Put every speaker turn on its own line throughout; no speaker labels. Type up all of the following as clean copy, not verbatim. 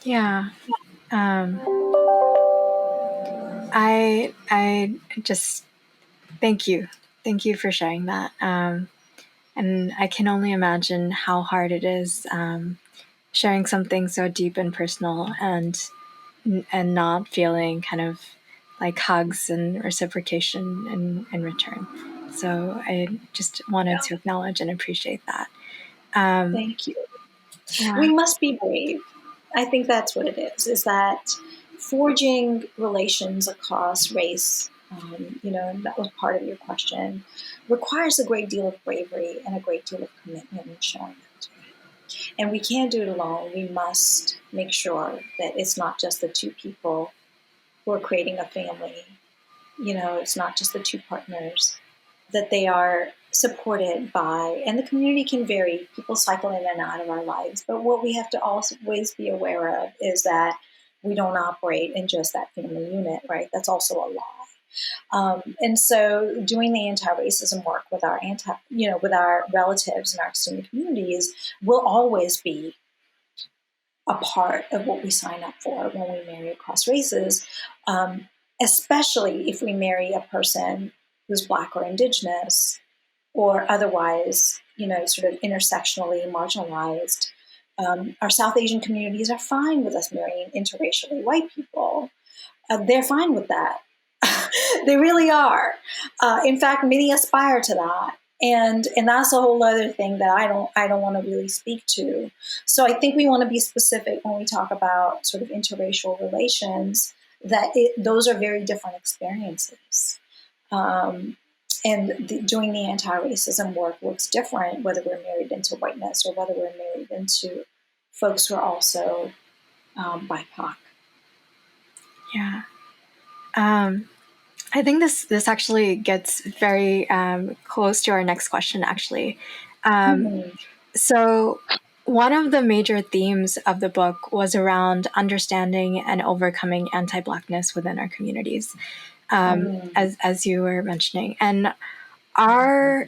Yeah. I just thank you. Thank you for sharing that. And I can only imagine how hard it is sharing something so deep and personal and not feeling kind of like hugs and reciprocation in return. So I just wanted to acknowledge and appreciate that.
Thank you.
Yeah.
We must be brave. I think that's what it is that forging relations across race, and that was part of your question, requires a great deal of bravery and a great deal of commitment in showing that. And we can't do it alone. We must make sure that it's not just the two people who are creating a family. It's not just the two partners, that they are supported by, and the community can vary. People cycle in and out of our lives. But what we have to always be aware of is that we don't operate in just that family unit, right? That's also a lie. And so doing the anti-racism work with with our relatives and our extended communities will always be a part of what we sign up for when we marry across races, especially if we marry a person who's Black or Indigenous or otherwise, sort of intersectionally marginalized. Our South Asian communities are fine with us marrying interracially white people. They're fine with that. They really are. In fact, many aspire to that. And that's a whole other thing that I don't want to really speak to. So I think we want to be specific when we talk about sort of interracial relations, that those are very different experiences. And doing the anti-racism work looks different whether we're married into whiteness or whether we're married into folks who are also BIPOC.
Yeah. I think this actually gets very close to our next question, actually. So one of the major themes of the book was around understanding and overcoming anti-Blackness within our communities, as you were mentioning. And are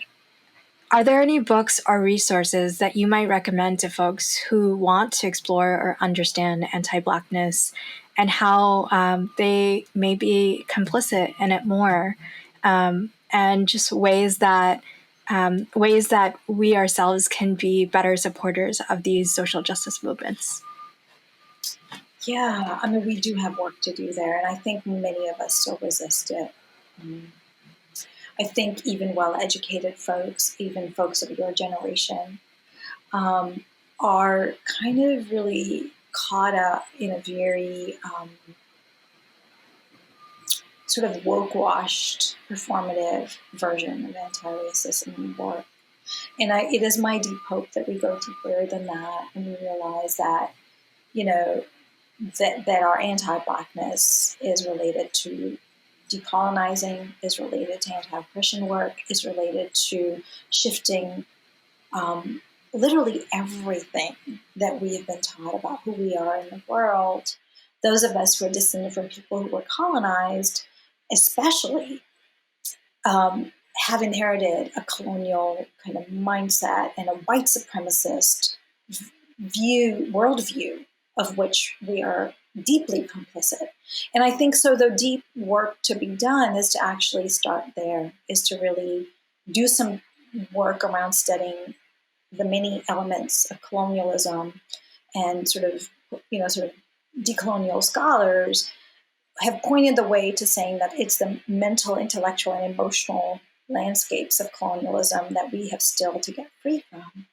there any books or resources that you might recommend to folks who want to explore or understand anti-Blackness and how they may be complicit in it more, and just ways that we ourselves can be better supporters of these social justice movements?
Yeah, I mean, we do have work to do there, and I think many of us still resist it. I think even well-educated folks, even folks of your generation, are kind of really caught up in a very sort of woke-washed, performative version of anti-racism work. And it is my deep hope that we go deeper than that and we realize that, that our anti-Blackness is related to decolonizing, is related to anti-oppression work, is related to shifting literally everything that we have been taught about who we are in the world. Those of us who are descended from people who were colonized, especially, have inherited a colonial kind of mindset and a white supremacist worldview of which we are deeply complicit. And I think so the deep work to be done is to actually start there, is to really do some work around studying the many elements of colonialism, and sort of decolonial scholars have pointed the way to saying that it's the mental, intellectual, and emotional landscapes of colonialism that we have still to get free from.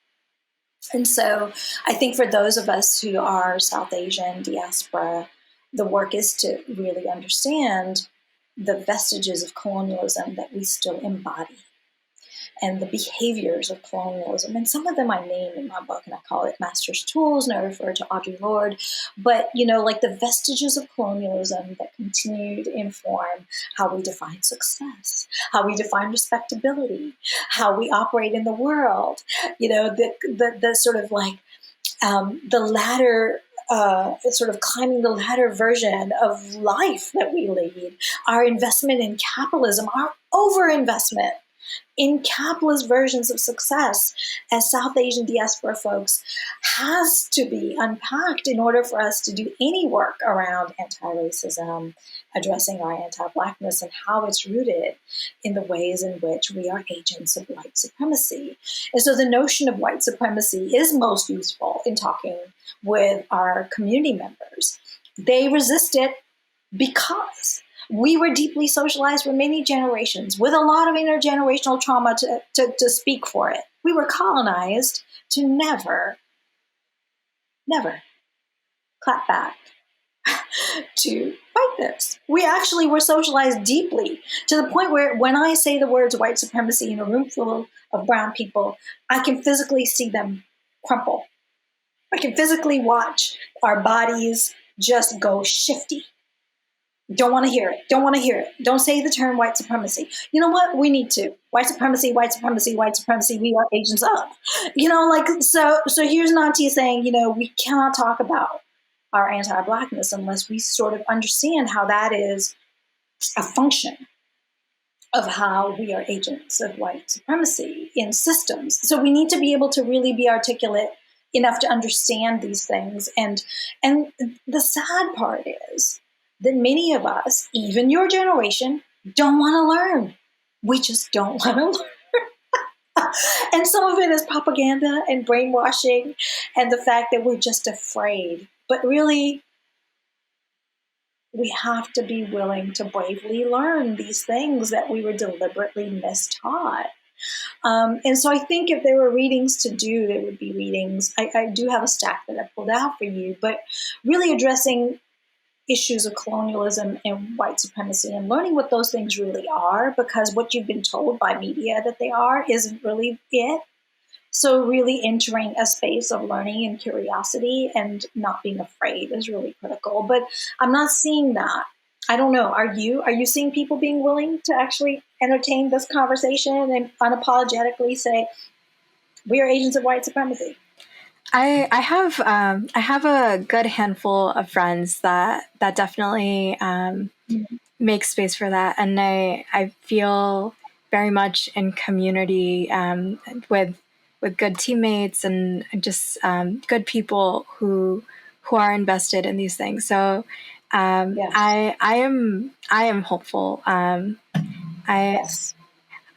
And so I think for those of us who are South Asian diaspora, the work is to really understand the vestiges of colonialism that we still embody and the behaviors of colonialism. And some of them I name in my book, and I call it Master's Tools, and I refer to Audre Lorde. But, like the vestiges of colonialism that continue to inform how we define success, how we define respectability, how we operate in the world, the sort of like the ladder, sort of climbing the ladder version of life that we lead, our investment in capitalism, our overinvestment in capitalist versions of success as South Asian diaspora folks has to be unpacked in order for us to do any work around anti-racism, addressing our anti-Blackness and how it's rooted in the ways in which we are agents of white supremacy. And so the notion of white supremacy is most useful in talking with our community members. They resist it because we were deeply socialized for many generations with a lot of intergenerational trauma to speak for it. We were colonized to never clap back to whiteness. We actually were socialized deeply to the point where when I say the words white supremacy in a room full of brown people, I can physically see them crumple. I can physically watch our bodies just go shifty. Don't want to hear it. Don't want to hear it. Don't say the term white supremacy. You know what? We need to. White supremacy, white supremacy, white supremacy. We are agents of. So here's Nanti saying, we cannot talk about our anti-Blackness unless we sort of understand how that is a function of how we are agents of white supremacy in systems. So we need to be able to really be articulate enough to understand these things. And the sad part is that many of us, even your generation, don't want to learn. We just don't want to learn. And some of it is propaganda and brainwashing and the fact that we're just afraid. But really, we have to be willing to bravely learn these things that we were deliberately mistaught. And so I think if there were readings to do, there would be readings. I do have a stack that I pulled out for you, but really addressing issues of colonialism and white supremacy and learning what those things really are, because what you've been told by media that they are isn't really it. So really entering a space of learning and curiosity and not being afraid is really critical. But I'm not seeing that. I don't know. Are you seeing people being willing to actually entertain this conversation and unapologetically say, we are agents of white supremacy?
I have a good handful of friends that definitely make space for that, and I feel very much in community with good teammates and just good people who are invested in these things. So
Yes.
I am hopeful.
Yes.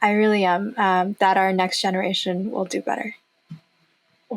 I really am that our next generation will do better.